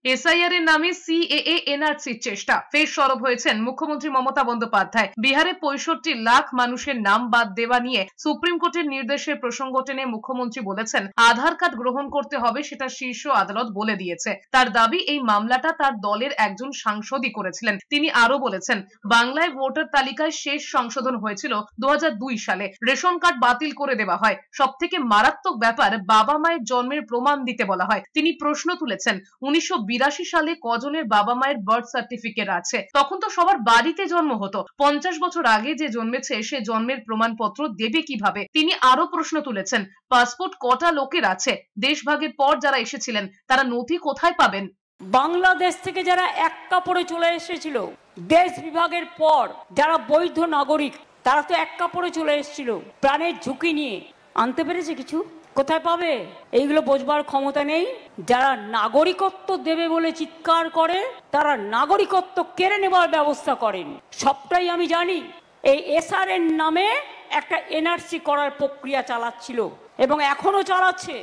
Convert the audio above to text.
SIR এর নামে CAA এনআরসির চেষ্টা ফের সরব হয়েছেন মুখ্যমন্ত্রী মমতা বন্দ্যোপাধ্যায়। বিহারে 65 লাখ মানুষের নাম বাদ দেওয়া নিয়ে সুপ্রিম কোর্টের নির্দেশের প্রসঙ্গ টেনে মুখ্যমন্ত্রী বলেছেন, আধার কার্ড গ্রহণ করতে হবে, সেটা শীর্ষ আদালত বলে দিয়েছে। তার দাবি, এই মামলাটা তার দলের একজন সাংসদই করেছিলেন। তিনি আরো বলেছেন, বাংলায় ভোটার তালিকায় শেষ সংশোধন হয়েছিল 2002 সালে। রেশন কার্ড বাতিল করে দেওয়া হয়। সব থেকে মারাত্মক ব্যাপার, বাবা মায়ের জন্মের প্রমাণ দিতে বলা হয়। তিনি প্রশ্ন তুলেছেন, 1982 সালে কজনের বাবা মায়ের বার্থ সার্টিফিকেট আছে? তখন তো সবার বাড়িতে জন্ম হতো। 50 বছর আগে যে জন্মেছে সে জন্মের প্রমাণপত্র দেবে কিভাবে? তিনি আরো প্রশ্ন তুলেছেন, পাসপোর্ট কটা লোকের আছে? দেশভাগের পর যারা এসেছিলেন তারা নথি কোথায় পাবেন? বাংলাদেশ থেকে যারা এক কাপড়ে চলে এসেছিল, দেশ বিভাগের পর যারা বৈধ নাগরিক, তারা তো এক কাপড়ে চলে এসেছিল, প্রাণের ঝুঁকি নিয়ে। আনতে পেরেছে কিছু? কোথায় পাবে? এইগুলো বোঝবার ক্ষমতা নেই। যারা নাগরিকত্ব দেবে বলে চিৎকার করে, তারা নাগরিকত্ব কেড়ে নেবার ব্যবস্থা করেন। সবটাই আমি জানি। এই এসআর এর নামে একটা এনআরসি করার প্রক্রিয়া চালাচ্ছিল এবং এখনো চালাচ্ছে।